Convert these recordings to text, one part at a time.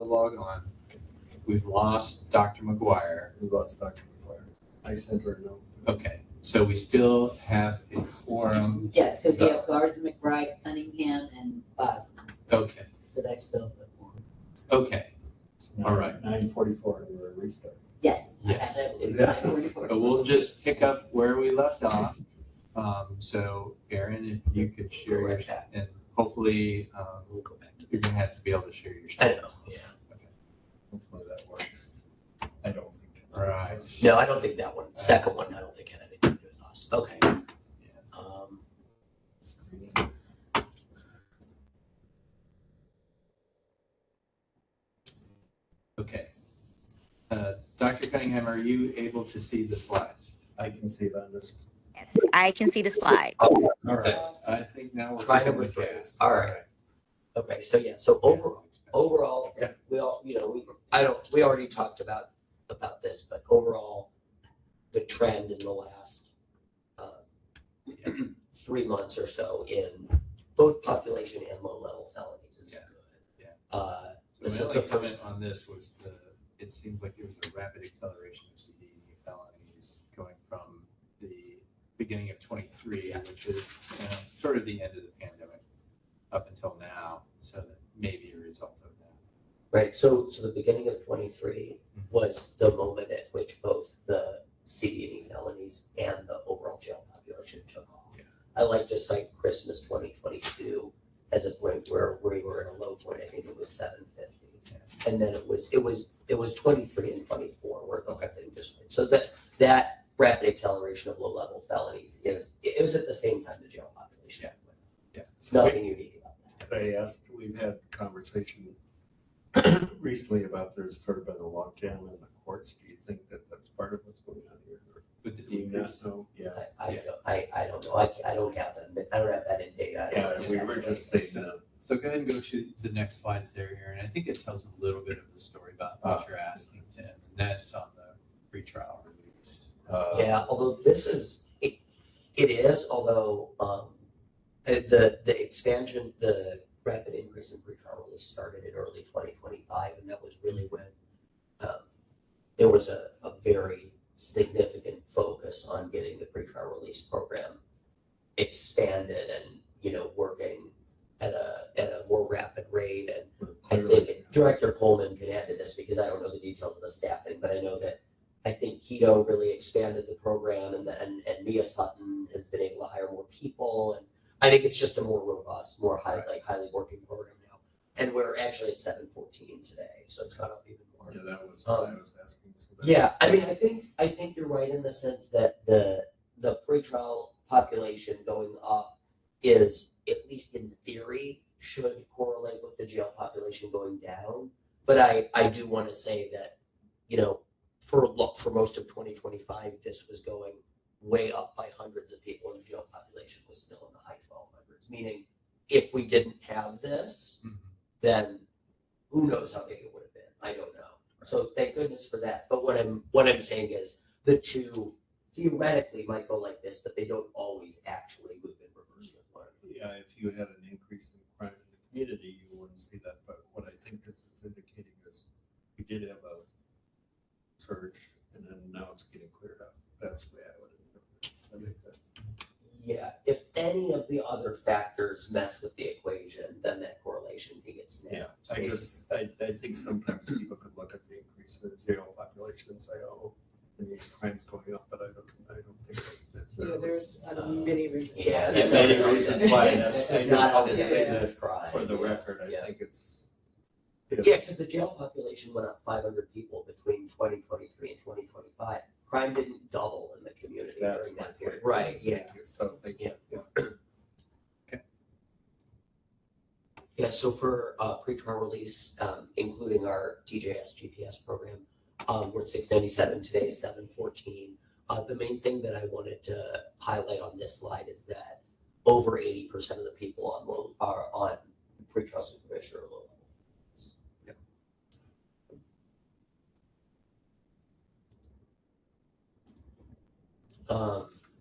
log on. We've lost Dr. McGuire. We lost Dr. McGuire. I sent her a note. Okay, so we still have a quorum. Yes, because we have Guards, McBride, Cunningham, and Bosman, Okay, so that's still the one. okay, all right. 9:44 and we're restart. Yes. I have Yes. that too. Yeah. 9:44. So we'll just pick up where we left off. So Aaron, if you could share your chat, and hopefully We'll go back to you're this. gonna have to be able to share your I chat. know, yeah. Hopefully that works. I don't think that's Right. No, I don't think that one, second one, I don't think had anything to do with us. Okay. Okay. Dr. Cunningham, are you able to see the slides? I can see that on this. Yes, I can see the slide. All Okay, I think now we're. Try good number with 3. gas. All right. Okay, so yeah, so overall, Yeah. we all, we already talked about this, but overall, the trend in the last 3 months or so in both population and low-level felonies is good. Yeah. This So is my the only comment first. on this was it seems like there was a rapid acceleration of CD felonies going from the beginning of 23, which is sort of the end of the pandemic up until now. So that may be a result of that. Right, so the beginning of 23 was the moment at which both the CD felonies and the overall jail population took off. Yeah. I like to cite Christmas 2022 as a point where we were at a low point. I think it was 750. And then it was 23 and 24 where the whole thing just went. So that rapid acceleration of low-level felonies it was at the same time the jail population. Yeah. It's nothing unique about that. I asked, we've had conversation recently about there's sort of been a logjam in the courts. Do you think that that's part of what's going on here? Or With the do you not decrease. know? Yeah. I don't know. I don't have that. I don't have that in data. Yeah, we were just saying that. So go ahead and go to the next slides there, Aaron. I think it tells a little bit of the story about what you're asking, Tim. And that's on the pretrial release. Yeah, although this is it is, although the expansion, the rapid increase in pretrial release started in early 2025, and that was really when there was a very significant focus on getting the pretrial release program expanded and working at a more rapid rate. And I think Director Coleman can add to this because I don't know the details of the staffing, but I know that I think Keto really expanded the program, and Mia Sutton has been able to hire more people, and I think it's just a more robust, more highly working program now. And we're actually at 714 today, so it's gone up even more. Yeah, that was what I was asking. So that- Yeah, I mean, I think you're right in the sense that the pretrial population going up is, at least in theory, should correlate with the jail population going down. But I do want to say that, for most of 2025, this was going way up by hundreds of people, and the jail population was still in the high 1200s. Meaning, if we didn't have this, then who knows how big it would have been? I don't know. So thank goodness for that. But what I'm saying is the two theoretically might go like this, but they don't always actually move in reverse with one another. Yeah, if you had an increase in crime in the community, you wouldn't see that. But what I think this is indicating is we did have a surge, and then now it's getting cleared up. That's the way I would interpret it. Does that make sense? Yeah, if any of the other factors mess with the equation, then that correlation can get snapped. I think sometimes people could look at the increase in the jail population and say, oh, and these crimes going up, but I don't think that's There's many reasons. Yeah, Yeah, that's many not- reasons why. It's I just not want to always say a that good crime. for the Yeah. record, I Yeah. think it's. Yeah, because the jail population went up 500 people between 2023 and 2025. Crime didn't double in the community That's during that my period. point. Right, yeah. Thank you. So thank you. Yeah, so for pretrial release, including our TJS GPS program, we're at 697, today is 714. The main thing that I wanted to highlight on this slide is that over 80% of the people are on pretrial supervision or low level.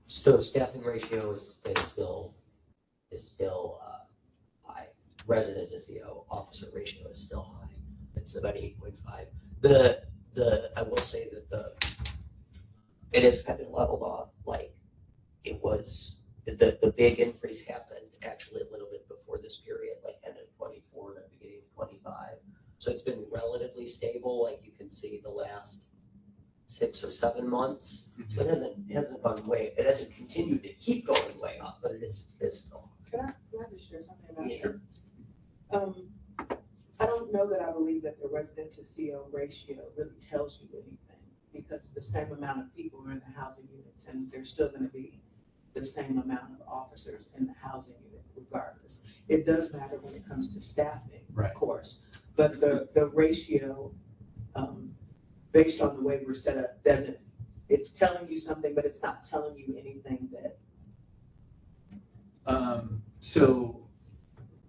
So staffing ratio is still high. Resident to CO officer ratio is still high at It's about 8.5. I will say that it has kind of leveled off. Like it was the big increase happened actually a little bit before this period, like end of 24 and the beginning of 25. So it's been relatively stable. Like you can see the last 6 or 7 months. So it hasn't gone way. It hasn't continued to keep going way up, but it is still. Can I just share something about Yeah. that? I don't know that I believe that the resident to CO ratio really tells you anything, because the same amount of people are in the housing units and there's still gonna be the same amount of officers in the housing unit regardless. It does matter when it comes to staffing, Right. of course, but the ratio, based on the way we're set up, it's telling you something, but it's not telling you anything that. So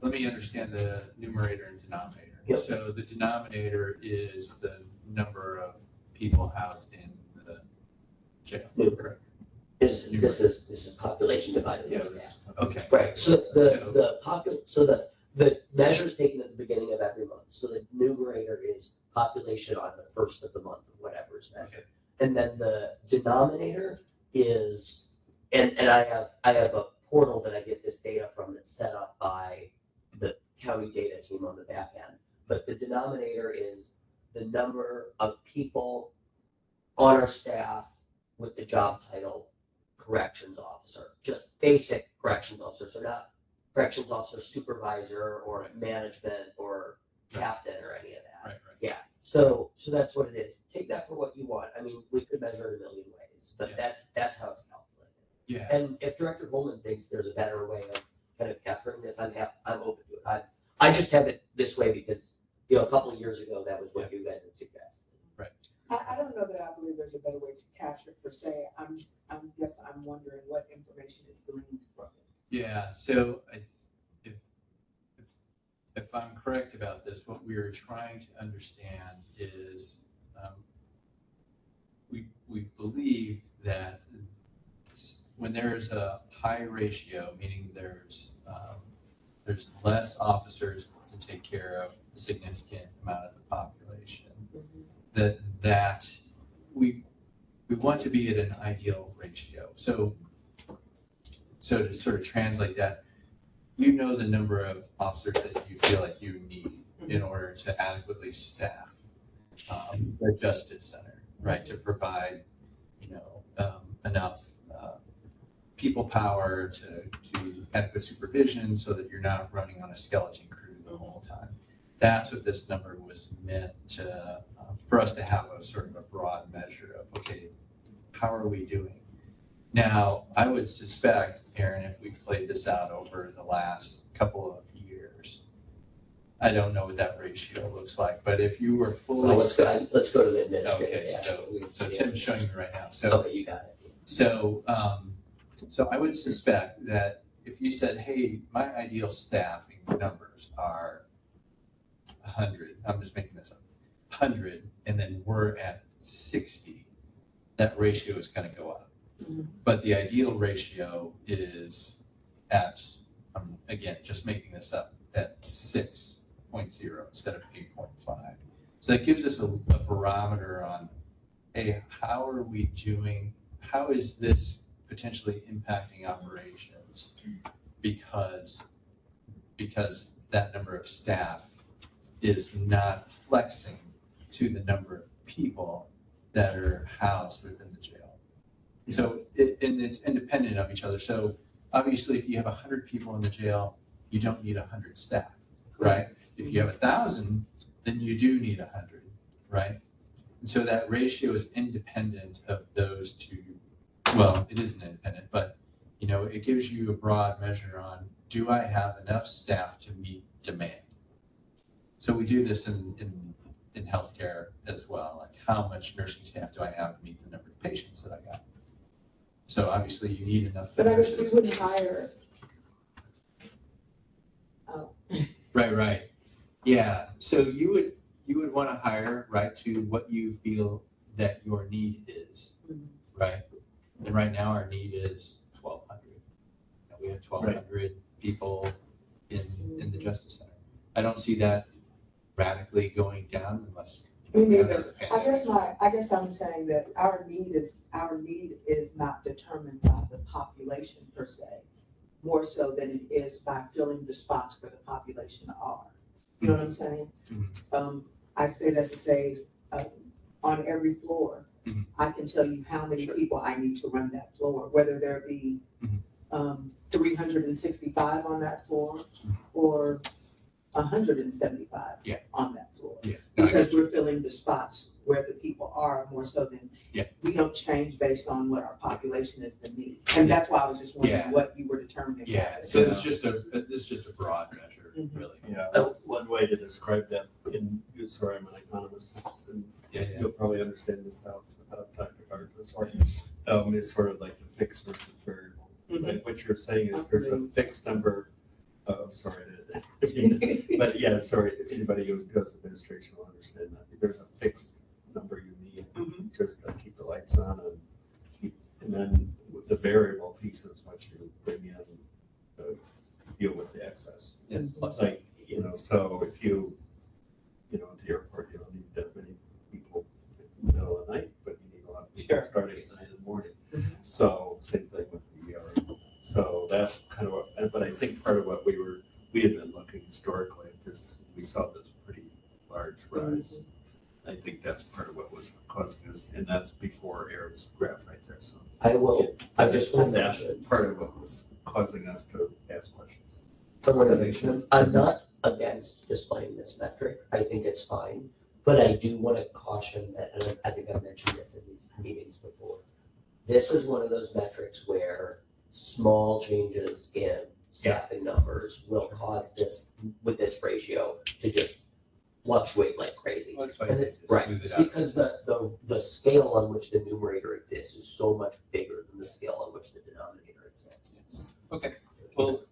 let me understand the numerator and denominator. Yep. So the denominator is the number of people housed in the jail. No. Correct. This is population divided by staff. Okay. Right. So the measures taken at the beginning of every month. So the numerator is population on the first of the month or whatever is measured. Okay. And then the denominator is, and I have a portal that I get this data from that's set up by the county data team on the back end. But the denominator is the number of people on our staff with the job title corrections officer, just basic corrections officer. So not corrections officer, supervisor, or management, or captain, or any of that. Right. Yeah. So that's what it is. Take that for what you want. I mean, we could measure it a million ways, but Yeah. that's how it's calculated. Yeah. And if Director Goldman thinks there's a better way of kind of capturing this, I'm open to it. I just have it this way because a couple of years ago that was what you guys had suggested. I don't know that I believe there's a better way to capture it per se. I'm wondering what information is gleaned from it. Yeah. So if I'm correct about this, what we are trying to understand is we believe that when there's a high ratio, meaning there's less officers to take care of a significant amount of the population, that we want to be at an ideal ratio. So to sort of translate that, the number of officers that you feel like you need in order to adequately staff the Justice Center, right? To provide, enough people power to adequate supervision so that you're not running on a skeleton crew the whole time. That's what this number was meant to, for us to have a sort of a broad measure of, okay, how are we doing? Now, I would suspect, Aaron, if we played this out over the last couple of years, I don't know what that ratio looks like, but if you were fully. Well, let's go to the administrative. Okay, so Tim's showing you right now. So, Okay, you got it. so I would suspect that if you said, hey, my ideal staffing numbers are 100, I'm just making this up, 100, and then we're at 60, that ratio is going to go up. But the ideal ratio is at, again, just making this up, at 6.0 instead of 8.5. So that gives us a barometer on, hey, how are we doing? How is this potentially impacting operations? Because that number of staff is not flexing to the number of people that are housed within the jail. So it's independent of each other. So obviously, if you have 100 people in the jail, you don't need 100 staff, right? If you have 1,000, then you do need 100, right? And so that ratio is independent of those two. Well, it isn't independent, but it gives you a broad measure on, do I have enough staff to meet demand? So we do this in healthcare as well. Like, how much nursing staff do I have to meet the number of patients that I got? So obviously you need enough But I guess we nurses. wouldn't hire. Right. Yeah. So you would want to hire, right, to what you feel that your need is, right? And right now our need is 1,200. We have 1,200 people in the Justice Center. I don't see that radically going down unless. We need another to- pandemic. I guess I'm saying that our need is not determined by the population per se, more so than it is by filling the spots where the population are. You know what I'm saying? Mhm. I say that to say, on every floor, Mhm. I can tell you how many Sure. people I need to run that floor, whether there be, Mhm. 365 on that floor or 175 Yeah. on that floor. Yeah. No, I Because get you. we're filling the spots where the people are more so than, Yeah. we don't change based on what our population is the need. And that's why I was just wondering Yeah. what you were determining. by Yeah, this. so this is just a broad measure, Mhm. really. Yeah, one way to describe that sorry, I'm an economist, and Yeah. you'll probably understand this out, Dr. Garza, sorry. It's sort of like the fixed versus variable. Mhm. Like what you're saying is I'm there's a familiar. fixed number of, but yeah, sorry, anybody who does administration will understand that. There's a fixed number you need Mhm. just to keep the lights on and then with the variable piece is what you bring in to deal with the excess. And plus, It's like, so if at the airport, you don't need that many people in the middle of the night, but you need a lot of people Sure. starting at 9 in the morning. Mhm. So same thing with the ER. So that's kind of what, but I think part of what we had been looking historically at this, we saw this pretty large rise. I think that's part of what was causing us, and that's before Aaron's graph right there, so. I just want to That's mention, part of what was causing us to ask questions. I want to mention, I'm not against displaying this metric, I think it's fine. But I do want to caution that, and I think I've mentioned this in these meetings before. This is one of those metrics where small changes in staffing numbers will cause this, with this ratio, to just fluctuate like crazy. that's why And you it's, just right, smooth it it's out. because the scale on which the numerator exists is so much bigger than the scale on which the denominator exists. Okay, well,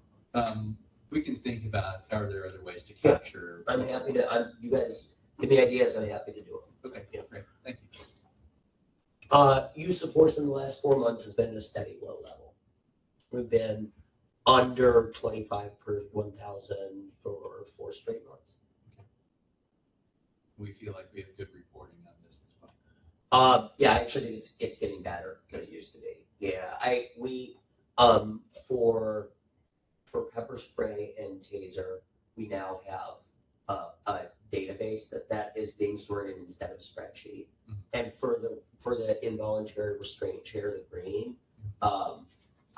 we can think about, are there other ways to capture? I'm happy to, you guys give me ideas, I'm happy to do it. Okay, great, thank you. Use of force in the last 4 months has been at a steady low level. We've been under 25 per 1,000 for 4 straight months. We feel like we have good reporting on this as well. Yeah, actually, it's getting better than it used to be. Yeah, for pepper spray and taser, we now have a database that is being stored in instead of spreadsheet. Mhm. And for the involuntary restraint chair, the green,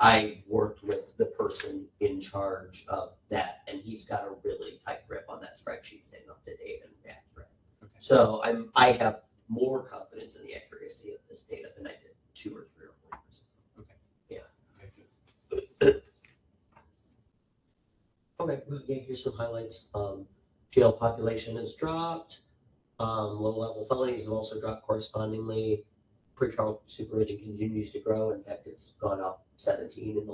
I worked with the person in charge of that, and he's got a really tight grip on that spreadsheet, staying up to date and accurate. Okay. So I have more confidence in the accuracy of this data than I did 2 or 3 or 4 years ago. Okay, good. Okay, well, yeah, here's some highlights. Jail population has dropped. Low-level felonies have also dropped correspondingly. Pretrial supervision continues to grow. In fact, it's gone up 17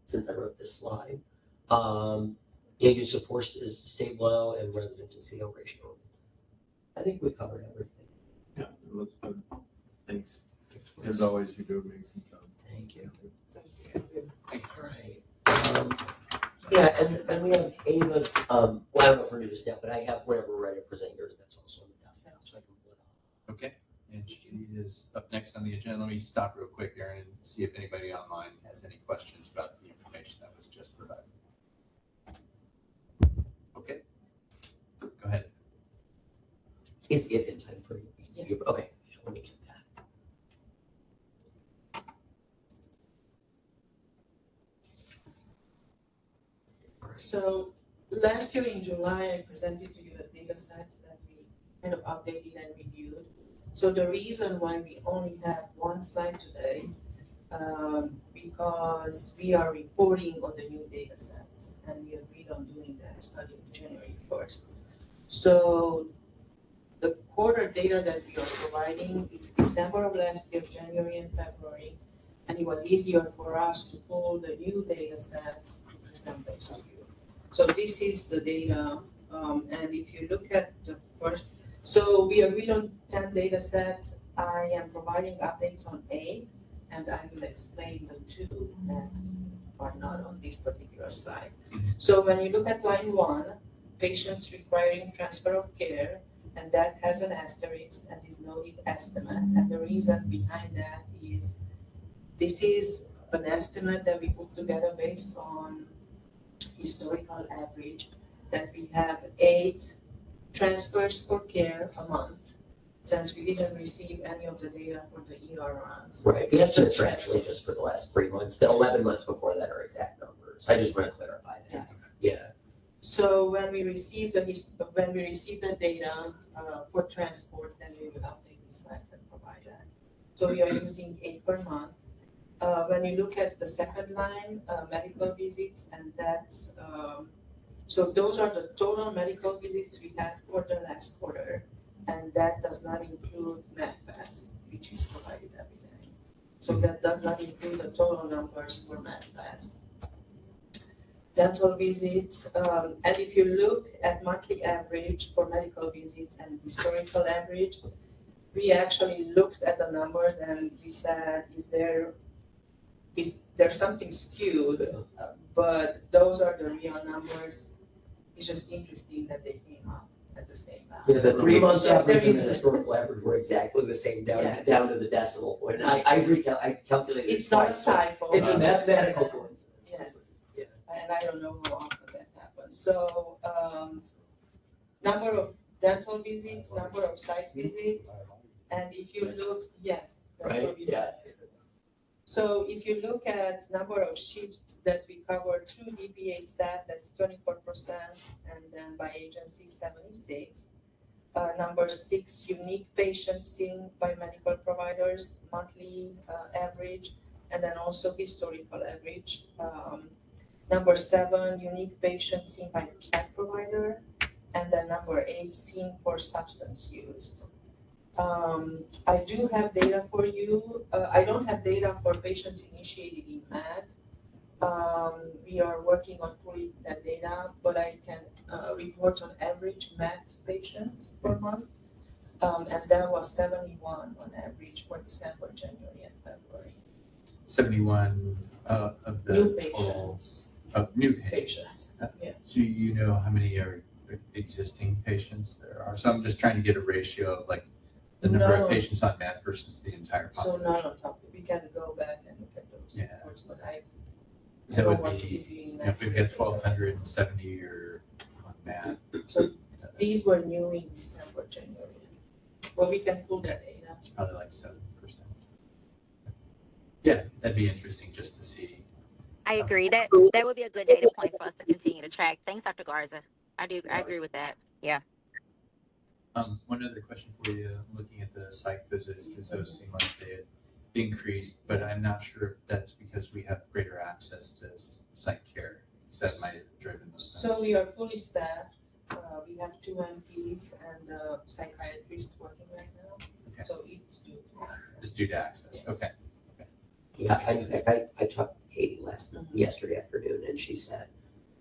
since I wrote this slide. Use of force is stable and resident to CO ratio. I think we covered everything. Yeah, it looks good. Thanks. As always, you do an amazing job. Thank you. Thanks. All right. Yeah, and we have Ava's, well, I don't know if we're gonna do staff, but I have whenever we're ready to present yours, that's also on the desk now, so I can pull it up. Okay, and she is up next on the agenda. Let me stop real quick, Aaron, and see if anybody online has any questions about the information that was just provided. Okay, go ahead. Is in time for you? Yes. Okay, let me get that. So last year in July, I presented to you the data sets that we kind of updated and reviewed. So the reason why we only have one slide today, because we are reporting on the new data sets and we agreed on doing that starting January 1st. So the quarter data that we are providing, it's December of last year, January and February. And it was easier for us to pull the new data sets to present those to you. So this is the data, and if you look at the first, so we agreed on 10 data sets. I am providing updates on 8, and I will explain the 2 that are not on this particular slide. Mhm. So when you look at line 1, patients requiring transfer of care, and that has an asterisk and is noted estimate. And the reason behind that is this is an estimate that we put together based on historical average, that we have 8 transfers for care a month, since we didn't receive any of the data for the ER runs. Right, the estimates are actually just for the last 3 months, the 11 months before that are exact numbers, I just want to clarify that. Yes. Yeah, So when we receive the data for transport, then we will update the slides and provide that. So we are using 8 per month. When you look at the second line, medical visits, and that's, so those are the total medical visits we had for the last quarter, and that does not include MedPass, which is provided every day. So that does not include the total numbers for MedPass. Dental visits, and if you look at monthly average for medical visits and historical average, we actually looked at the numbers and we said, is there something skewed? But those are the real numbers. It's just interesting that they came up at the same value. yeah, the 3 months So average and the there is- historical average were exactly the same Yes. down to the decimal point, and I calculated it It's not a twice, so typo. it's a mathematical coincidence. Yes. Yeah. And I don't know how often that happens. So, number of dental visits, number of site visits, and if you look, yes. dental Right, visits. yeah. So if you look at number of shifts that we cover through DPH staff, that's 24%, and then by agency 76. Number 6, unique patients seen by medical providers, monthly average, and then also historical average. Number 7, unique patients seen by site provider, and then number 8, seen for substance use. I do have data for you. I don't have data for patients initiated in MAT. We are working on pulling that data, but I can report on average MAT patients per month. And that was 71 on average for December, January, and February. 71 of the New total patients. of new patients. Patients, yeah. Do you know how many are existing patients there are? So I'm just trying to get a ratio of like the number No. of patients on MAT versus the entire So population. not on top, we can go back and look at those Yeah. reports, but I So it don't would want to be, give you you know, if we've got 1,270 or on MAT. So you know, that's these were new in December, January. Well, we can pull that data. probably like 7%. Yeah, that'd be interesting just to see. I agree. That would be a good data point for us to continue to track. Thanks, Dr. Garza. I agree with that. Yeah. One other question for you, looking at the site visits, because those seem like they had increased, but I'm not sure if that's because we have greater access to site care. So that might have driven those So numbers. we are fully staffed. We have 2 MPs and a psychiatrist working right now. Okay. So it's due to access. It's due to access, Yes. okay. Yeah, in fact, I talked to Katie yesterday afternoon, and she said,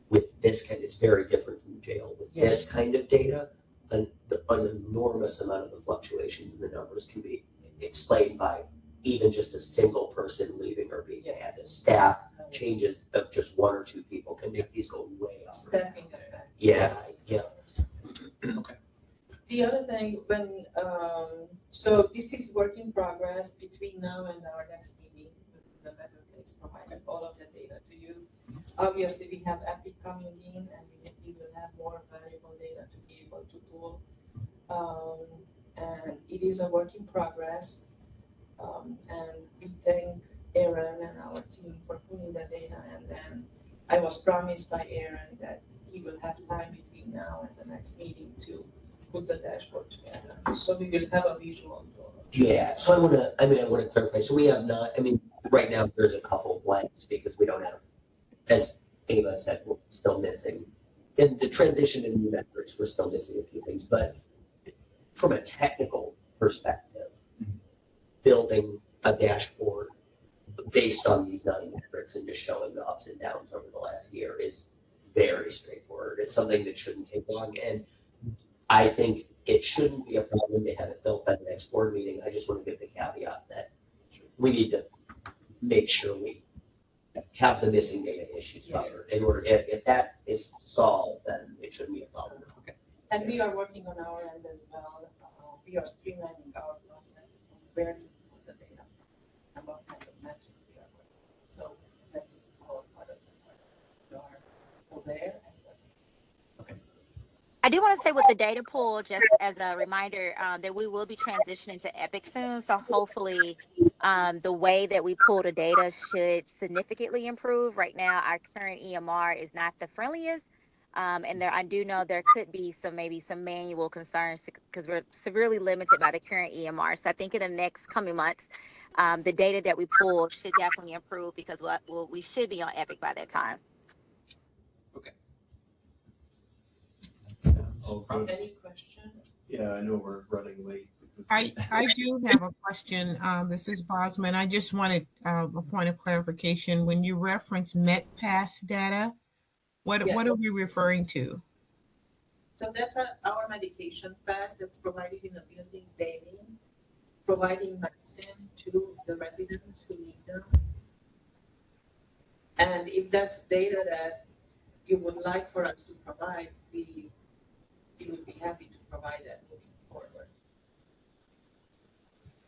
with this kind, it's very different from jail. With this kind of data, an enormous amount of the fluctuations in the numbers can be explained by even just a single person leaving or being Yes. added. Staff changes of just 1 or 2 people can make these go way up. Staffing effect. Yeah, yeah. The other thing, so this is work in progress between now and our next meeting with the Better Place, providing all of the data to you. Obviously, we have Epic coming in, and we will have more valuable data to be able to pull. And it is a work in progress. And we thank Aaron and our team for pulling the data. And then I was promised by Aaron that he will have time between now and the next meeting to put the dashboard together. So we will have a visual tour. Yeah, so I wanna clarify, so we have not, right now, there's a couple blanks because we don't have, as Ava said, we're still missing. In the transition to new metrics, we're still missing a few things, but from a technical perspective, building a dashboard based on these 9 metrics and just showing the ups and downs over the last year is very straightforward. It's something that shouldn't take long, and I think it shouldn't be a problem to have it built by the next board meeting. I just want to give the caveat that we need to make sure we have the missing data issues Yes. covered. In order, if that is solved, then it shouldn't be a problem. And we are working on our end as well. We are streamlining our process on where to put the data and what kind of matching we are working. So that's all part of it. We are aware and working. I do want to say with the data pool, just as a reminder, that we will be transitioning to Epic soon. So hopefully, the way that we pull the data should significantly improve. Right now, our current EMR is not the friendliest. And there, I do know there could be maybe some manual concerns because we're severely limited by the current EMR. So I think in the next coming months, the data that we pull should definitely improve because we should be on Epic by that time. That sounds Oh, good. promising. Any questions? Yeah, I know we're running late. because- I do have a question. This is Bosman. I just wanted a point of clarification. When you reference MedPass data, what Yes. are we referring to? So that's our medication pass that's provided in the building daily, providing medicine to the residents who need them. And if that's data that you would like for us to provide, we would be happy to provide that moving forward.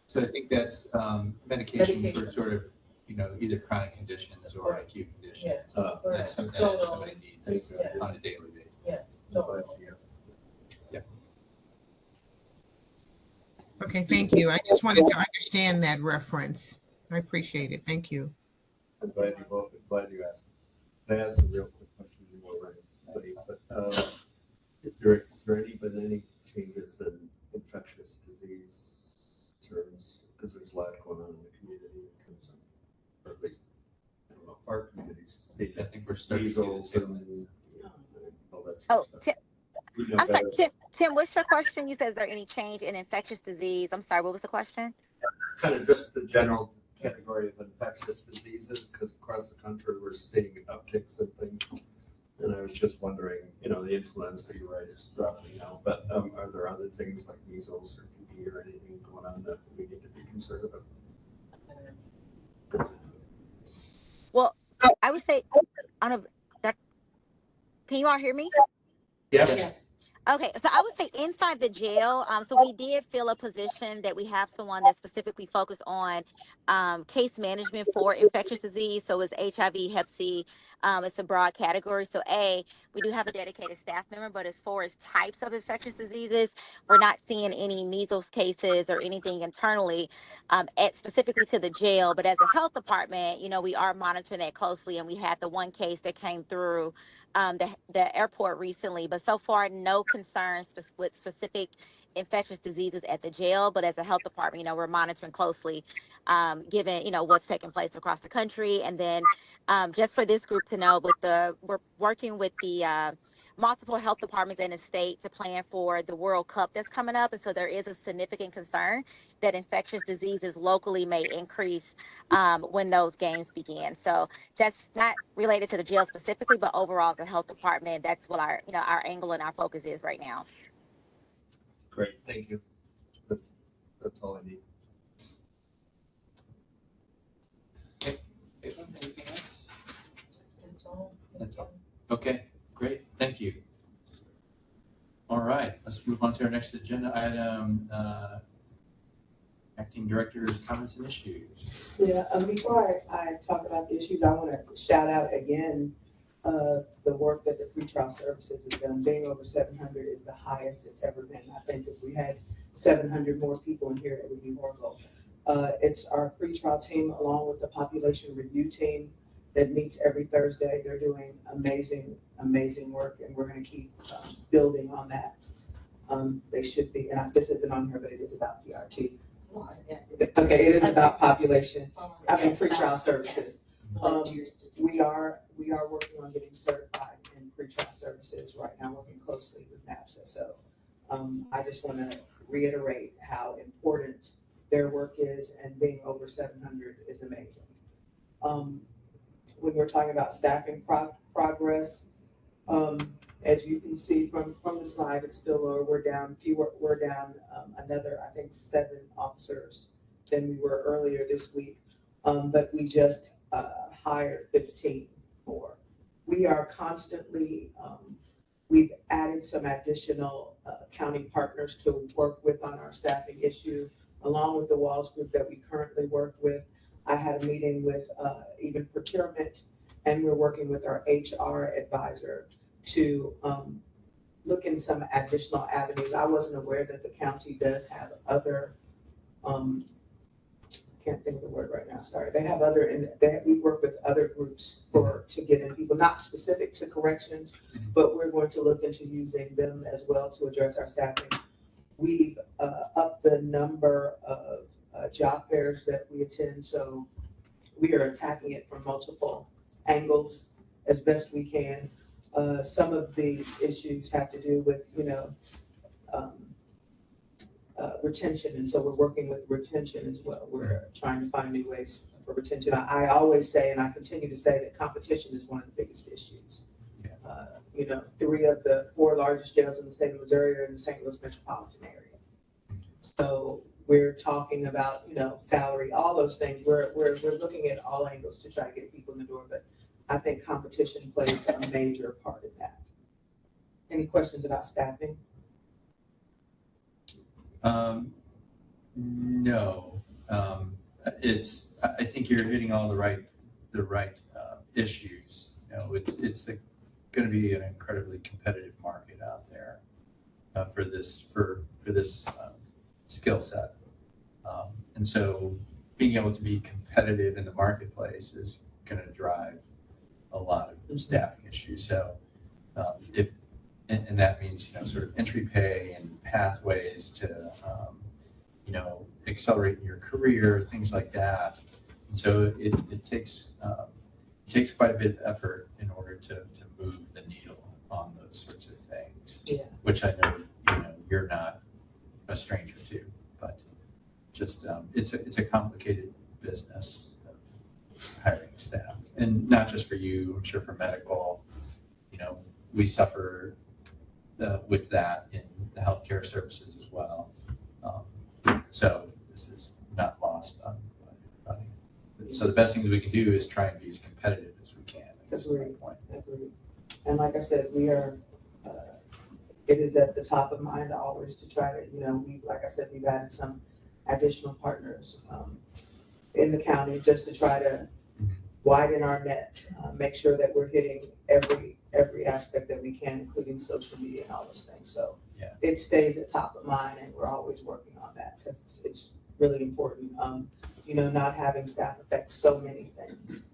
So I think that's medication for Medication. sort of, either chronic conditions or Correct. acute conditions. Yes. correct. That's something So, that somebody needs Thank you. on a daily basis. Yes. I'm glad she asked. Okay, thank you. I just wanted to understand that reference. I appreciate it. Thank you. I'm glad you asked. I asked a real quick question you were right, but is there been any changes in infectious disease concerns? Because there's a lot going on in the community in terms of, or at least, I don't know, our communities see I think we're starting to see measles this. and all that Oh, sort of stuff. Tim, We know I'm sorry, better. Tim, what's your question? You said, is there any change in infectious disease? I'm sorry, what was the question? Kind of just the general category of infectious diseases, because across the country, we're seeing upticks and things. And I was just wondering, the influenza, you're right, is dropping now, but are there other things like measles or TB or anything going on that we need to be concerned about? Well, I would say, can you all hear me? Yes. Okay, so I would say inside the jail, so we did fill a position that we have someone that's specifically focused on case management for infectious disease. So it's HIV, Hep C. It's a broad category. So we do have a dedicated staff member, but as far as types of infectious diseases, we're not seeing any measles cases or anything internally specifically to the jail. But as a health department, we are monitoring that closely, and we had the one case that came through the airport recently, but so far no concerns with specific infectious diseases at the jail. But as a health department, we're monitoring closely, given what's taking place across the country. And then just for this group to know, we're working with the multiple health departments in the state to plan for the World Cup that's coming up, and so there is a significant concern that infectious diseases locally may increase when those games begin. So just not related to the jail specifically, but overall as a health department, that's what our angle and our focus is right now. Great, thank you. That's all I need. Anything else? That's all. That's all. Okay, great, thank you. All right, let's move on to our next agenda item, acting director's comments and issues. Yeah, before I talk about the issues, I want to shout out again, the work that the pretrial services has done. Being over 700 is the highest it's ever been. I think if we had 700 more people in here, it would be horrible. It's our pretrial team along with the population review team that meets every Thursday. They're doing amazing, amazing work, and we're going to keep building on that. They should be, and this isn't on here, but it is about PRT. Okay, it is about population, pretrial services. We are working on getting certified in pretrial services right now, working closely with NAPSA. So I just want to reiterate how important their work is, and being over 700 is amazing. When we're talking about staffing progress, as you can see from the slide, it's still lower. We're down another, I think, 7 officers than we were earlier this week. But we just hire 15 more. We are constantly, we've added some additional county partners to work with on our staffing issue, along with the Walls Group that we currently work with. I had a meeting with even procurement, and we're working with our HR advisor to look in some additional avenues. I wasn't aware that the county does have other, can't think of the word right now, sorry. They have other, and we work with other groups to get in people, not specific to corrections, but we're going to look into using them as well to address our staffing. We've upped the number of job fairs that we attend, so we are attacking it from multiple angles as best we can. Some of the issues have to do with, retention, and so we're working with retention as well. We're trying to find new ways for retention. I always say, and I continue to say, that competition is one of the biggest issues. 3 of the 4 largest jails in the state of Missouri are in the St. Louis metropolitan area. So we're talking about, salary, all those things. We're looking at all angles to try to get people in the door, but I think competition plays a major part of that. Any questions about staffing? No. I think you're hitting all the right issues. It's going to be an incredibly competitive market out there for this skill set, and so being able to be competitive in the marketplace is going to drive a lot of staffing issues. So and that means sort of entry pay and pathways to accelerate your career, things like that. And so it takes quite a bit of effort in order to move the needle on those sorts of things. Yeah. Which I know you're not a stranger to, but just it's a complicated business of hiring staff, and not just for you. I'm sure for medical, we suffer with that in the healthcare services as well. So this is not lost on anybody. So the best thing we can do is try and be as competitive as we can. That's the right point. Agreed. And like I said, we are, it is at the top of mind always to try to, we've added some additional partners in the county just to try to widen our net, make sure that we're hitting every aspect that we can, including social media and all those things. So it stays at top of mind, and we're always working on that because it's really important. Not having staff affects so many things.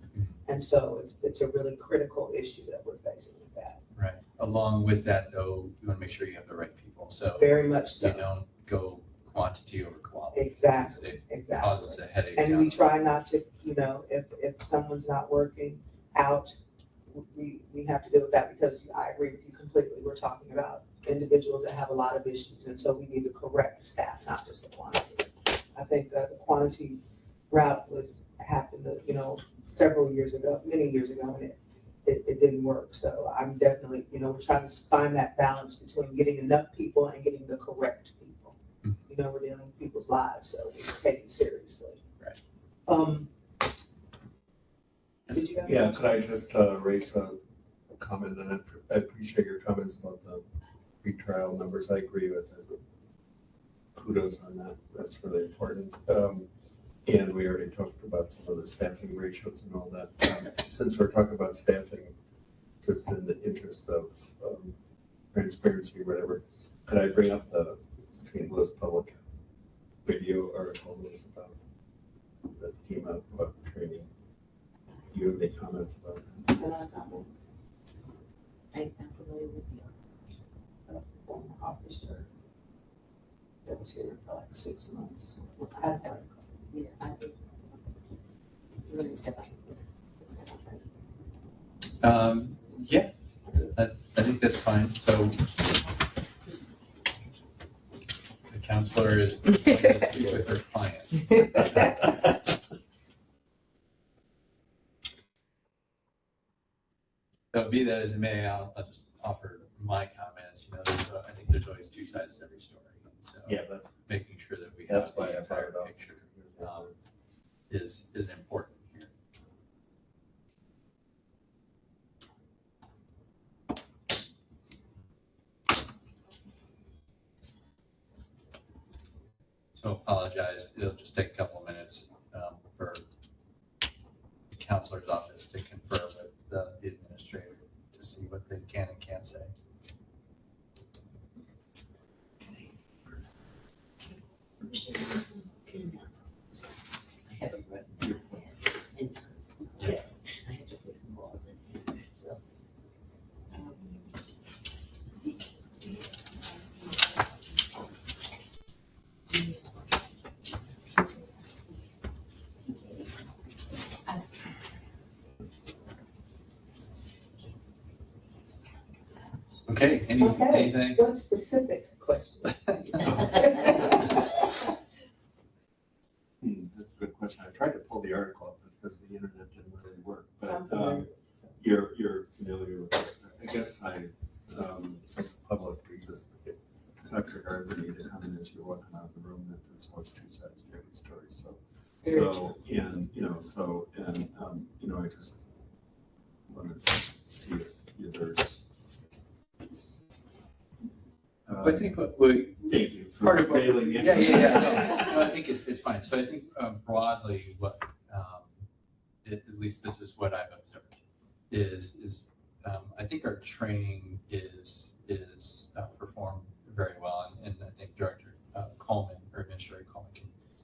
And so it's a really critical issue that we're facing with that. Right. Along with that, though, you want to make sure you have the right people. So very much so. You don't go quantity over quality. Exactly. It causes a headache. And we try not to, if someone's not working out, we have to deal with that, because I agree with you completely. We're talking about individuals that have a lot of issues, and so we need to correct staff, not just the quantity. I think the quantity route happened, several years ago, many years ago, and it didn't work. So I'm definitely, we're trying to find that balance between getting enough people and getting the correct people. We're dealing with people's lives, so we take it seriously. Right. Did you have Yeah, could I just raise a comment? And I appreciate your comments about the pretrial numbers. I agree with it. Kudos on that. That's really important. And we already talked about some of the staffing ratios and all that. Since we're talking about staffing, just in the interest of transparency or whatever, could I bring up the St. Louis Public Radio article that was about the team up training? Do you have any comments about that? Can I comment? I'm familiar with the former officer that was here for like 6 months? Yeah, I think. Really step up. Yeah, I think that's fine. So the counselor is going to speak with her client. So be that as it may, I'll just offer my comments. I think there's always 2 sides to every story. So that's making sure that we that's have why the I entire brought it up. picture is important here. So apologize, it'll just take a couple of minutes for the counselor's office to confer with the administrator to see what they can and can't say. I haven't read it. Yes, I had to put the balls in here, so. Okay, Okay. anything? What specific question? That's a good question. I tried to pull the article up because the internet didn't really work, I'm but familiar. you're familiar with it. I guess since the public reads this, Dr. Garza need to come in as you're walking out of the room, that there's always two sides to every story, so. Very I just wanted to see if there's. I think what we, Thank you for part of what, failing. yeah. No, I think it's fine. So I think broadly, what at least this is what I've observed is I think our training is performed very well, and I think Director Coleman or Administrator Coleman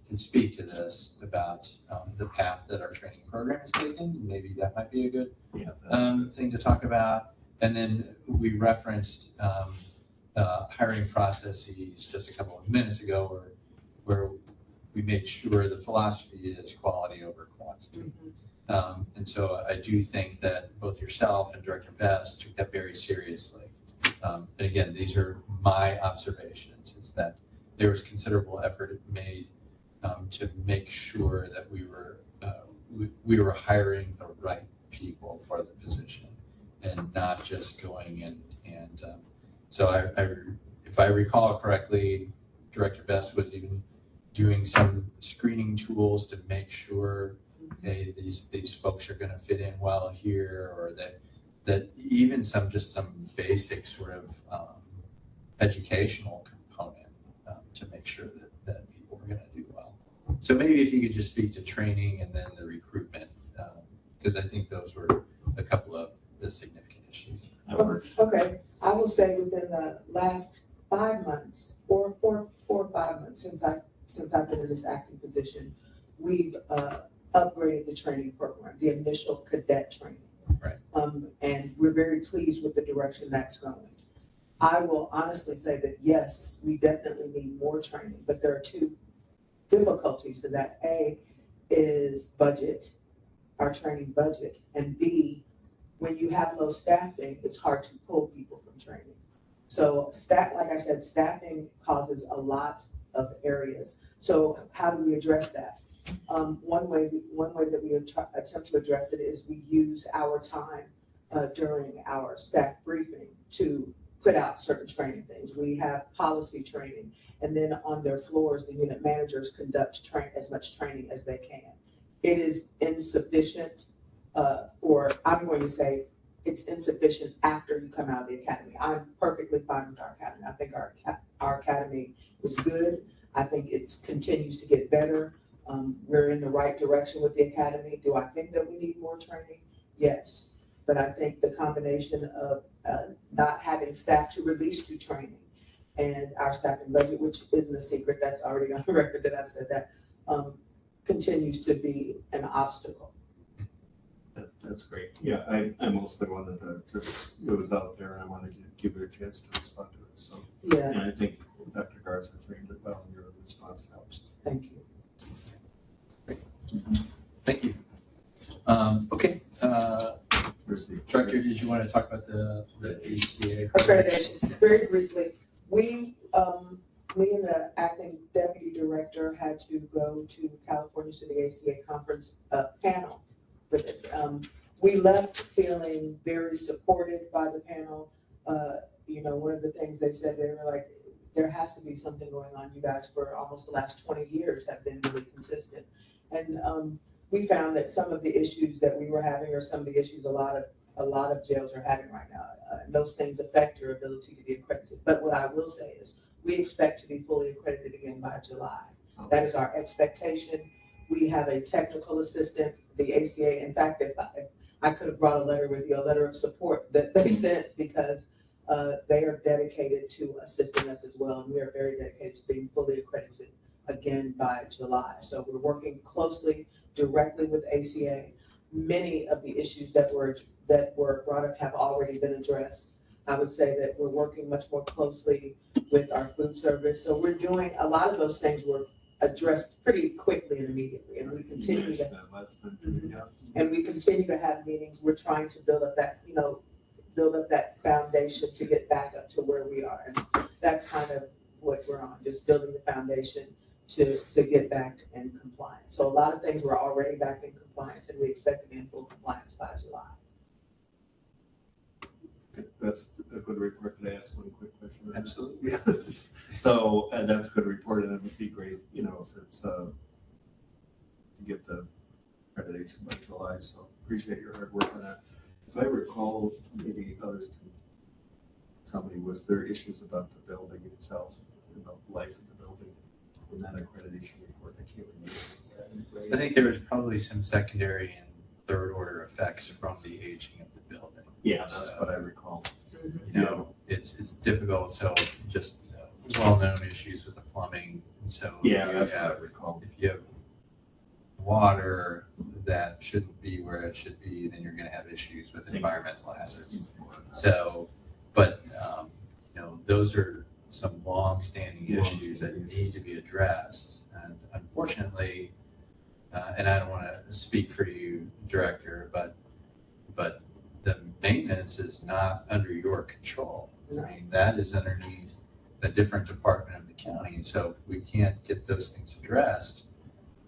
can speak to this about the path that our training program has taken. Maybe that might be a good thing to talk about. And then we referenced hiring processes just a couple of minutes ago where we made sure the philosophy is quality over quantity. And so I do think that both yourself and Director Best took that very seriously. And again, these are my observations. It's that there was considerable effort made to make sure that we were hiring the right people for the position and not just going and so if I recall correctly, Director Best was even doing some screening tools to make sure, hey, these folks are going to fit in well here, or that even some basic sort of educational component to make sure that people are going to do well. So maybe if you could just speak to training and then the recruitment, because I think those were a couple of the significant issues. Okay, I will say within the last 5 months, four or 5 months since I've been in this acting position, we've upgraded the training program, the initial cadet training. Right. And we're very pleased with the direction that's going. I will honestly say that yes, we definitely need more training, but there are two difficulties to that. A is budget, our training budget, and B, when you have low staffing, it's hard to pull people from training. So like I said, staffing causes a lot of areas. So how do we address that? One way that we attempt to address it is we use our time during our staff briefing to put out certain training things. We have policy training, and then on their floors, the unit managers conduct as much training as they can. It is insufficient, or I'm going to say it's insufficient after you come out of the academy. I'm perfectly fine with our academy. I think our academy was good. I think it continues to get better. We're in the right direction with the academy. Do I think that we need more training? Yes. But I think the combination of not having staff to release to training and our staffing budget, which isn't a secret, that's already on the record that I've said that, continues to be an obstacle. That's great. Yeah, I mostly wanted to just, it was out there and I wanted to give you a chance to respond to it. So, Yeah, and I think Dr. Garza framed it well and your response helps. thank you. Thank you. Okay. Director, did you want to talk about the ACA Accreditation, very briefly. Me and the acting deputy director had to go to California to the ACA conference panel for this. We left feeling very supported by the panel. One of the things they said, they were like, there has to be something going on. You guys for almost the last 20 years have been really consistent. And we found that some of the issues that we were having are some of the issues a lot of jails are having right now. Those things affect your ability to be accredited. But what I will say is we expect to be fully accredited again by July. That is our expectation. We have a technical assistant, the ACA. In fact, if I could have brought a letter with you, a letter of support that they sent, because they are dedicated to assisting us as well. And we are very dedicated to being fully accredited again by July. So we're working closely directly with ACA. Many of the issues that were brought up have already been addressed. I would say that we're working much more closely with our food service. So we're doing a lot of those things were addressed pretty quickly and immediately. And we continue to have meetings. We're trying to build up that foundation to get back up to where we are. And that's kind of what we're on, just building the foundation to get back in compliance. So a lot of things were already back in compliance, and we expect to be in full compliance by July. That's a good report. Could I ask one quick question? Absolutely. Yes. So that's a good report, and it would be great, if it's to get the accreditation by July. So appreciate your hard work on that. If I recall, maybe others can tell me, was there issues about the building itself, about life in the building in that accreditation report? I can't remember. I think there was probably some secondary and third order effects from the aging of the building. Yeah, that's what I recall. It's difficult. So just well-known issues with the plumbing. And so Yeah, if that's you what I have, recall. if you have water that shouldn't be where it should be, then you're going to have issues with environmental hazards. So, but those are some long-standing issues that need to be addressed. And unfortunately, and I don't want to speak for you, Director, but the maintenance is not under your control. I mean, that is underneath a different department of the county. And so if we can't get those things addressed,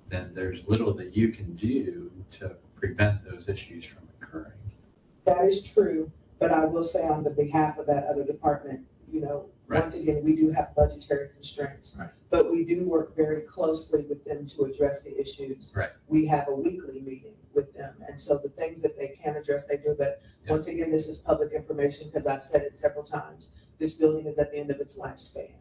then there's little that you can do to prevent those issues from occurring. That is true, but I will say on the behalf of that other department, Right. once again, we do have budgetary constraints, Right. but we do work very closely with them to address the issues. Right. We have a weekly meeting with them, and so the things that they can address, they do. But Yeah. once again, this is public information because I've said it several times. This building is at the end of its lifespan.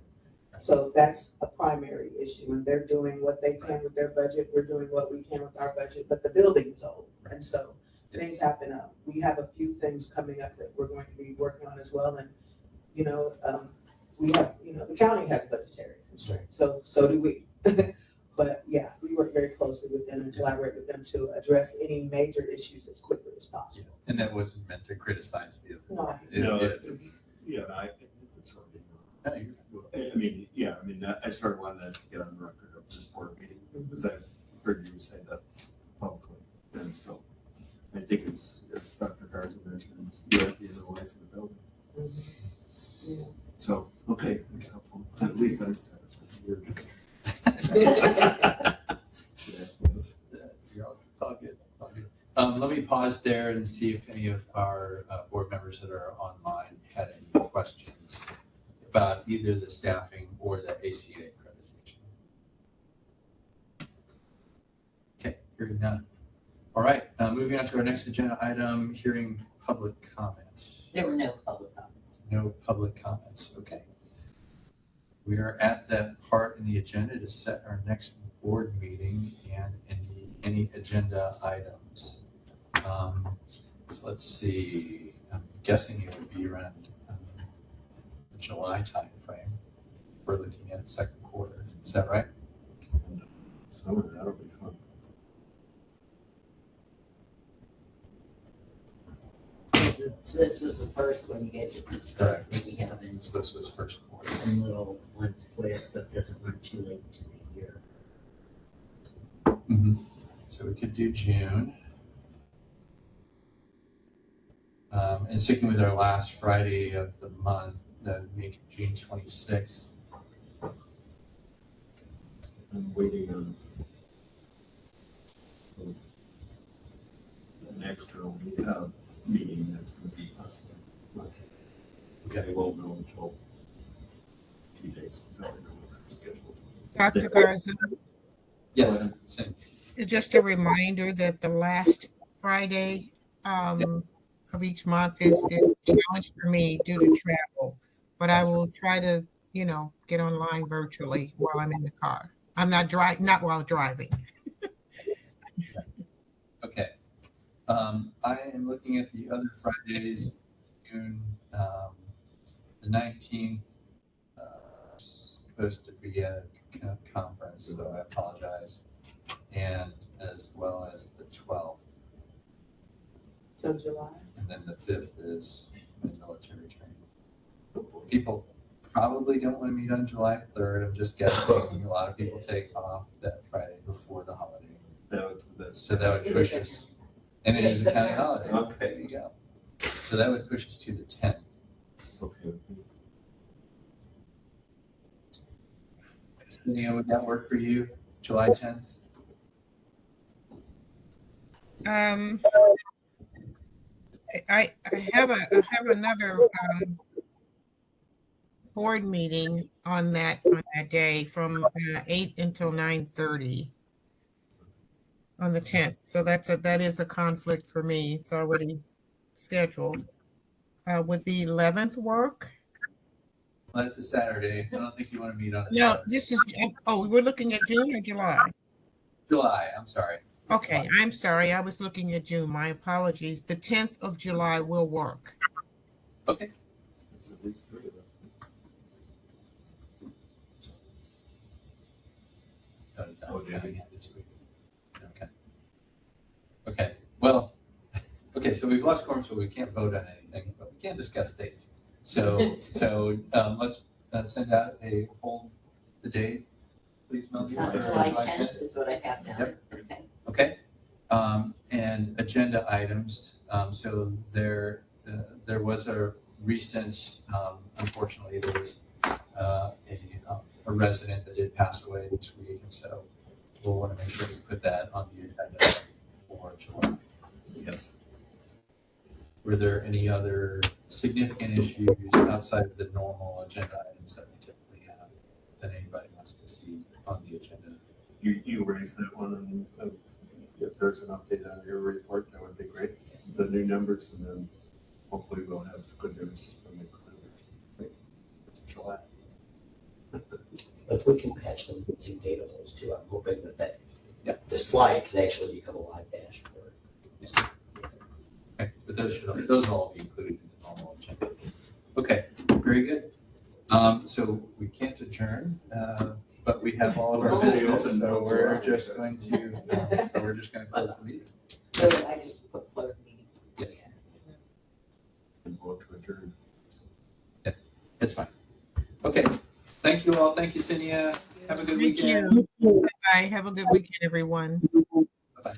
So that's a primary issue, and they're doing what they can with their budget. We're doing what we can with our budget, but the building is old, and so things happen. We have a few things coming up that we're going to be working on as well, and we have, the county has budgetary constraints, so do we. But yeah, we work very closely with them and collaborate with them to address any major issues as quickly as possible. And that wasn't meant to criticize the other. No, I think it's already. No, you're- I started wanting to get on the record of this board meeting because I've heard you say that publicly. And so I think it's, as Dr. Garza mentioned, you're at the end of the life of the building. Yeah. So, okay, that's helpful. At least I'm satisfied. It's all good. It's all good. Let me pause there and see if any of our board members that are online had any questions about either the staffing or the ACA accreditation. Okay, hearing none. All right, moving on to our next agenda item, hearing public comment. There were no public comments. No public comments, okay. We are at that part in the agenda to set our next board meeting and any agenda items. So let's see, I'm guessing it would be around the July timeframe. We're looking at second quarter, is that right? Some of that'll be fun. So this was the first one you guys had discussed, maybe having So this was first quarter. some little ones with, so it doesn't run too late into the year. So we could do June. And sticking with our last Friday of the month, that would make it June 26th. I'm waiting on an external meeting that's going to be possible. Okay, we won't know until a few days. Probably know when that's scheduled. Dr. Garza, Yes. Same. just a reminder that the last Friday of each month is a challenge for me due to travel, but I will try to, get online virtually while I'm in the car. I'm not while driving. Okay. I am looking at the other Fridays, June, the 19th, supposed to be a conference, so I apologize. And as well as the 12th, So July. and then the 5th is my military training. People probably don't want to meet on July 3rd. I'm just guessing. A lot of people take off that Friday before the holiday. So that would It push is a- us, and it is a county holiday. Okay. There you go. So that would push us to the 10th. It's okay. Cynthia, would that work for you? July 10th? I have another board meeting on that day from 8 until 9:30 on the 10th. So that is a conflict for me. It's already scheduled. Would the 11th work? Well, that's a Saturday. I don't think you want to meet on a No, Saturday. this is, we're looking at June or July? July, I'm sorry. Okay, I'm sorry. I was looking at June. My apologies. The 10th of July will work. Okay. There's at least 3 of us. Oh, yeah, this week. Okay. Okay, well, okay, so we've lost quorum, so we can't vote on anything, but we can discuss dates. So let's send out a hold the date, please, Melanie. for July 10th. 10th is what I have now. Yep. Okay. Okay, and agenda items, so there was a recent, unfortunately, there was a resident that did pass away this week, and so we'll want to make sure we put that on the agenda for July. Yes. Were there any other significant issues outside of the normal agenda items that we typically have that anybody wants to see on the agenda? You raised that one, and if there's an update on your report, that would be great. The new numbers, and then hopefully we'll have good news from the creditors. It's July. If we can patch some missing data holes too, I'm hoping that Yeah. the slide can actually become a live dashboard. Okay, but those will all be included in the normal agenda. Okay, very good. So we can't adjourn, but we have all of our business, so we're just going to close the meeting. So I just put close meeting. Yes, And vote to adjourn. it's fine. Okay, thank you all. Thank you, Cynthia. Have a good Thank weekend. you. Bye. Have a good weekend, everyone. Bye-bye.